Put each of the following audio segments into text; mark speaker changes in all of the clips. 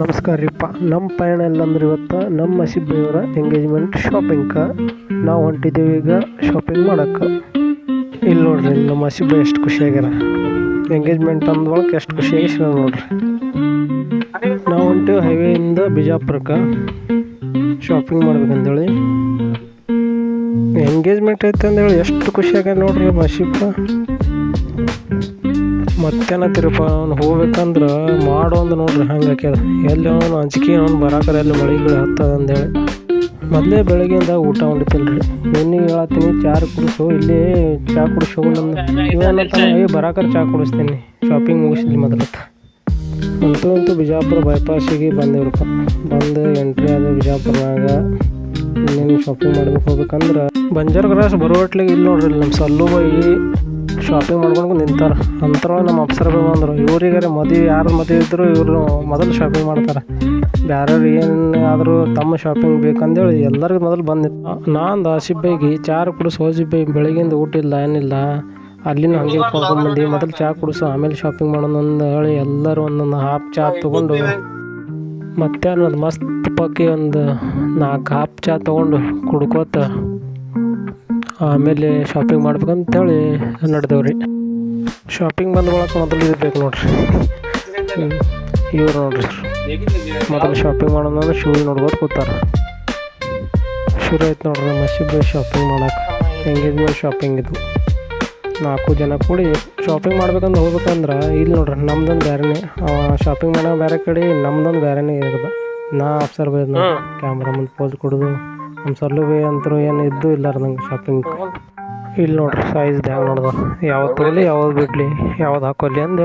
Speaker 1: ನಮಸ್ಕಾರ ರೀಪ್ಪ. ನಮ್ಮ ಪಯಣ ಎಲ್ಲಂದ್ರೆ ಇವತ್ತು ನಮ್ಮ ಮಸಿಬ್ಬೆಯವರ ಎಂಗೇಜ್ಮೆಂಟ್ ಶಾಪಿಂಗ್ಗೆ ನಾವು ಹೊಂಟಿದ್ದೀವಿ. ಈಗ ಶಾಪಿಂಗ್ ಮಾಡೋಕ್ಕೆ ಇಲ್ಲಿ ನೋಡ್ರಿ, ನಮ್ಮ ಮಸಿಬ್ಬೆ ಎಷ್ಟು ಖುಷಿಯಾಗ್ಯಾರ. ಎಂಗೇಜ್ಮೆಂಟ್ ಅಂದ್ಕೊಳಕ್ಕೆ ಎಷ್ಟು ಖುಷಿಯಾಗಿ ನೋಡ್ರಿ. ನಾವು ಹೊಂಟೀವಿ ಹೈವೇಯಿಂದ ಬಿಜಾಪುರಕ್ಕೆ ಶಾಪಿಂಗ್ ಮಾಡ್ಬೇಕಂತೇಳಿ. ಎಂಗೇಜ್ಮೆಂಟ್ ಐತೆ ಅಂದೇಳಿ ಎಷ್ಟು ಖುಷಿಯಾಗ್ಯಾರ ನೋಡ್ರಿ ಮಸಿಬ್ಬ. ಮತ್ತೇನತ್ತಿರಪ್ಪ, ಅವ್ನು ಹೋಗ್ಬೇಕಂದ್ರೆ ಮಾಡೋ ಒಂದು ನೋಡ್ರಿ ಹಂಗೆ ಹಾಕ್ಯದ. ಎಲ್ಲಿ ಅವನು ಅಂಜಿಕೆ ಅವ್ನು ಬರಾಕರ ಎಲ್ಲಿ ಮಳೆಗಳು ಹತ್ತದ ಅಂದೇಳಿ ಮೊದಲೇ ಬೆಳಗ್ಗೆಯಿಂದ ಊಟ ಹೊಂಡಿತಿಲ್ರಿ. ನಿನ್ನೆ ಹೇಳತ್ತೀನಿ ಚಾ ಕುಡಿಸು, ಇಲ್ಲಿ ಚಾ ಕುಡಿಸು ನಮ್ದು ಇವನ್ನ ಬರಾಕರ ಚಾ ಕುಡಿಸ್ತೀನಿ, ಶಾಪಿಂಗ್ ಮುಗಿಸಿದ್ಲಿ ಮೊದಲತ್ತ. ಅಂತೂ ಬಿಜಾಪುರ ಬೈಪಾಸಿಗೆ ಬಂದೇವ್ರಪ್ಪ. ಬಂದು ಎಂಟ್ರಿ ಆದ ಬಿಜಾಪುರನಾಗ. ಇನ್ನೇನು ಶಾಪಿಂಗ್ ಮಾಡ್ಬೇಕು ಹೋಗ್ಬೇಕಂದ್ರೆ ಬಂಜಾರ ಕ್ರಾಸ್ ಬರುವಟ್ಲಿಗೆ ಇಲ್ಲಿ ನೋಡ್ರಿ, ನಮ್ಮ ಸಲ್ಲು ಬೈ ಶಾಪಿಂಗ್ ಮಾಡ್ಕೊಂಡು ನಿಂತಾರ. ಅಂಥರೊಳಗೆ ನಮ್ಮ ಅಪ್ಸರ ಬೈ ಬಂದರು. ಇವ್ರಿಗಾರೆ ಮದುವೆ ಯಾರು ಮದುವೆ ಇದ್ದರು ಇವರು ಮೊದಲು ಶಾಪಿಂಗ್ ಮಾಡ್ತಾರೆ. ಬೇರೆಯವ್ರು ಏನು ಆದರೂ ತಮ್ಮ ಶಾಪಿಂಗ್ ಬೇಕಂದೇಳಿ ಎಲ್ಲರಿಗೂ ಮೊದಲು ಬಂದಿತ್ತು. ನಾನು ಆಸಿಫ್ ಬೈಗೆ ಚಾ ಕುಡಿಸು, ಆಸಿಫ್ ಬೈ ಬೆಳಗ್ಗಿಂದ ಊಟ ಇಲ್ಲ ಏನಿಲ್ಲ, ಅಲ್ಲಿನ ಹಂಗೆ ಕರ್ಕೊಂಡ್ಬಂದು ಮೊದಲು ಚಾ ಕುಡಿಸು ಆಮೇಲೆ ಶಾಪಿಂಗ್ ಮಾಡೋಣ ಅಂತ ಹೇಳಿ ಎಲ್ಲರೂ ಒಂದೊಂದು ಹಾಫ್ ಚಾ ತೊಗೊಂಡು ಮತ್ತೆ ಅನ್ನೋದು ಮಸ್ತ್ ಪಕ್ಕಿ ಒಂದು 4 ಹಾಫ್ ಚಾ ತೊಗೊಂಡು ಕುಡ್ಕೋತ ಆಮೇಲೆ ಶಾಪಿಂಗ್ ಮಾಡ್ಬೇಕಂತೇಳಿ ನಡೆದೇವ್ರಿ. ಶಾಪಿಂಗ್ ಬಂದ್ಕೊಳಕ್ಕೆ ಮೊದಲು ಇರಬೇಕು ನೋಡ್ರಿ. ಇವ್ರು ನೋಡ್ರಿ ಮೊದಲು ಶಾಪಿಂಗ್ ಮಾಡೋಣ ಅಂದ್ರೆ ಶೂ ನೋಡ್ಬೋದು ಕೂತಾರ. ಶುರು ಆಯ್ತು ನೋಡ್ರಿ ನಮ್ಮ ಮಸಿಬ್ಬೆ ಶಾಪಿಂಗ್ ಮಾಡೋಕೆ. ಎಂಗೇಜ್ಮೆಂಟ್ ಶಾಪಿಂಗ್ ಇದು 4 ಜನ ಕೂಡಿ ಶಾಪಿಂಗ್ ಮಾಡ್ಬೇಕಂದ್ರೆ ಹೋಗ್ಬೇಕಂದ್ರೆ ಇಲ್ಲಿ ನೋಡ್ರಿ ನಮ್ದೊಂದು ಬೇರೆನೇ, ಶಾಪಿಂಗ್ ಮಾಡೋ ಬೇರೆ ಕಡೆ ನಮ್ದೊಂದು ಬೇರೆನೇ ಇರೋದು. ನಾ ಅಪ್ಸರ್ ಬೈ ಕ್ಯಾಮ್ರಾ ಮುಂದೆ ಪೋಸ್ ಕೊಡೋದು. ನಮ್ಮ ಸಲ್ಲು ಬೈ ಅಂತರೂ ಏನು ಇದ್ದು ಇಲ್ಲಾರ್ದಂಗೆ ಶಾಪಿಂಗ್. ಇಲ್ಲಿ ನೋಡ್ರಿ ಸೈಜ್ ಹ್ಯಾಂಗೆ ನೋಡ್ದ, ಯಾವ್ದು ತೊಗೊಲಿ ಯಾವ್ದು ಬಿಡಲಿ ಯಾವ್ದು ಹಾಕೋಲಿ ಅಂದು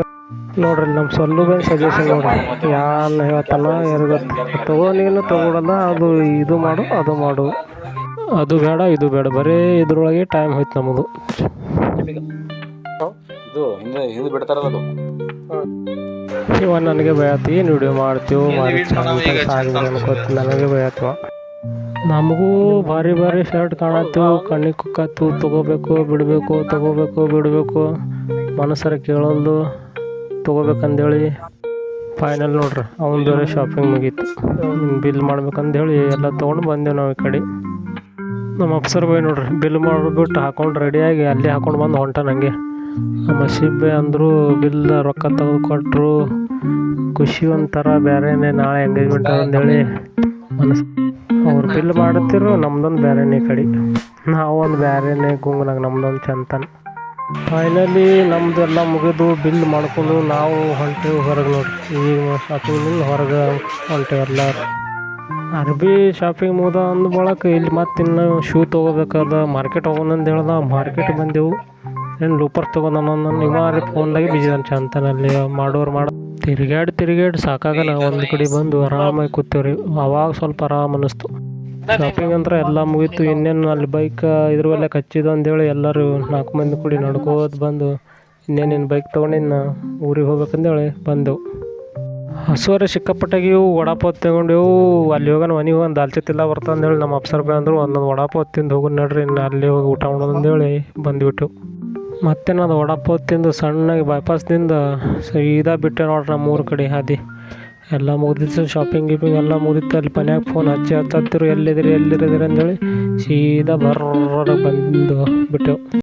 Speaker 1: ನೋಡ್ರಿ. ನಮ್ಮ ಸಲ್ಲು ಬೈ ಸಜೆಷನ್ ನೋಡ್ರಿ, ಯಾರು ಹೇಳ್ತಾನ ಯಾರಿಗೊತ್ತು ತಗೋ, ನೀನು ತಗೊಳಲ್ಲ, ಅದು ಇದು ಮಾಡು ಅದು ಮಾಡು, ಅದು ಬೇಡ ಇದು ಬೇಡ, ಬರೀ ಇದ್ರೊಳಗೆ ಟೈಮ್ ಹೋಯ್ತು ನಮ್ಮದು. ಇವ ನನಗೆ ಭಯತ್ತು, ಏನು ವಿಡಿಯೋ ಮಾಡ್ತೀವೋ ಭಾರಿ ಸಾಗಿದೆ ಅನ್ಕೋತ ನನಗೆ ಭಯತ್ವ. ನಮಗೂ ಭಾರಿ ಭಾರಿ ಶರ್ಟ್ ಕಾಣತ್ತು, ಕಣ್ಣಿಗೆ ಕುಕ್ಕತ್ತು, ತೊಗೋಬೇಕು ಬಿಡಬೇಕು ತೊಗೋಬೇಕು ಬಿಡಬೇಕು, ಮನಸ್ಸರ ಕೇಳೋದು ತೊಗೋಬೇಕಂದೇಳಿ ಫೈನಲ್ ನೋಡ್ರಿ ಅವ್ನು ಬೇರೆ ಶಾಪಿಂಗ್ ಮುಗೀತು. ಬಿಲ್ ಮಾಡ್ಬೇಕಂದೇಳಿ ಎಲ್ಲ ತೊಗೊಂಡು ಬಂದೆವು ನಾವು ಈ ಕಡೆ. ನಮ್ಮ ಅಪ್ಸರ್ ಬೈ ನೋಡ್ರಿ ಬಿಲ್ ಮಾಡಿಬಿಟ್ಟು ಹಾಕೊಂಡು ರೆಡಿಯಾಗಿ ಅಲ್ಲಿ ಹಾಕೊಂಡು ಬಂದು ಹೊಂಟ. ನನಗೆ ಮಸಿಬ್ಬೆ ಅಂದರು ಬಿಲ್ ರೊಕ್ಕ ತೆಗೆದು ಕೊಟ್ಟರು. ಖುಷಿ ಒಂಥರ ಬೇರೆನೇ. ನಾಳೆ ಎಂಗೇಜ್ಮೆಂಟ್ ಅಂದೇಳಿ ಮನಸ್ಸು ಅವ್ರು ಬಿಲ್ ಮಾಡುತ್ತಿರು, ನಮ್ದೊಂದು ಬೇರೆನೇ ಕಡೆ, ನಾವೊಂದು ಬೇರೆನೇ ಗುಂಗ್ನಾಗ ನಮ್ದೊಂದು ಚಂತನ. ಫೈನಲಿ ನಮ್ಮದೆಲ್ಲ ಮುಗಿದು ಬಿಲ್ ಮಾಡ್ಕೊಂಡು ನಾವು ಹೊಂಟೇವು ಹೊರಗೆ ನೋಡ್ರಿ. ಈಗ ಶಾಪಿಂಗ್ ಹೊರಗೆ ಹೊಂಟೇವು ಎಲ್ಲರೂ. ಅರ್ಬಿ ಶಾಪಿಂಗ್ ಮುಗ್ದ ಅಂದ ಬಳಕ ಇಲ್ಲಿ ಮತ್ತೆ ಇನ್ನು ಶೂ ತೊಗೋಬೇಕಾದ ಮಾರ್ಕೆಟ್ ಹೋಗೋಣ ಅಂತ ಹೇಳ್ದ. ಮಾರ್ಕೆಟ್ ಬಂದೆವು. ಏನು ಲೂಪರ್ ತೊಗೊಂಡು ನಿವಾರಿ ಫೋನ್ದಾಗೆ ಬಿಜಿ ಅಂತ ಚಂತನಲ್ಲಿ ಮಾಡೋರು ತಿರುಗಾಡಿ ಸಾಕಾಗಲ್ಲ. ಒಂದು ಕಡೆ ಬಂದು ಆರಾಮಾಗಿ ಕೂತೇವ್ರಿ. ಅವಾಗ ಸ್ವಲ್ಪ ಆರಾಮ್ ಅನ್ನಿಸ್ತು. ಶಾಪಿಂಗ್ ಅಂದ್ರೆ ಎಲ್ಲ ಮುಗೀತು. ಇನ್ನೇನು ಅಲ್ಲಿ ಬೈಕ್ ಇದ್ರವಲ್ಲೇ ಕಚ್ಚಿದ್ದು ಅಂದೇಳಿ ಎಲ್ಲರೂ 4 ಮಂದಿ ಕೂಡಿ ನಡ್ಕೋತ ಬಂದು ಇನ್ನೇನೇನು ಬೈಕ್ ತೊಗೊಂಡಿನ್ನು ಊರಿಗೆ ಹೋಗ್ಬೇಕಂದೇಳಿ ಬಂದೆವು. ಹಸುವರೆ ಸಿಕ್ಕಾಪಟ್ಟಾಗಿವು. ವಡಾಪಾವ್ ತಗೊಂಡೆವು. ಅಲ್ಲಿ ಹೋಗೋಣ ಮನೆಗೆ ಹೋಗೋಣ ದಾಲ್ಚಿ ತಿಲ್ಲ ಬರ್ತಂದೇಳಿ ನಮ್ಮ ಅಪ್ಸರ್ ಬೈ ಅಂದರು ಒಂದೊಂದು ವಡಾಪಾವ್ ತಿಂದು ಹೋಗೋಣ ನಡ್ರಿ, ಇನ್ನು ಅಲ್ಲಿ ಹೋಗಿ ಊಟ ಮಾಡೋದಂದೇಳಿ ಬಂದುಬಿಟ್ಟು ಮತ್ತೆ ಅದು ವಡಾಪಾವ್ ತಿಂದು ಸಣ್ಣಗೆ ಬೈಪಾಸ್ದಿಂದ ಸೀದಾ ಬಿಟ್ಟೆ ನೋಡ್ರಿ ನಮ್ಮ ಊರ ಕಡೆ ಹಾದಿ. ಎಲ್ಲ ಮುಗ್ದಿತ್ತು, ಶಾಪಿಂಗ್ ಗೀಪಿಂಗ್ ಎಲ್ಲ ಮುಗ್ದಿತ್ತು. ಅಲ್ಲಿ ಮನ್ಯಾಗ ಫೋನ್ ಹತ್ತಿರು ಎಲ್ಲಿದ್ದೀರಿ ಅಂದೇಳಿ ಸೀದಾ ಬರ್ರ ಬಂದು ಬಿಟ್ಟೆವು.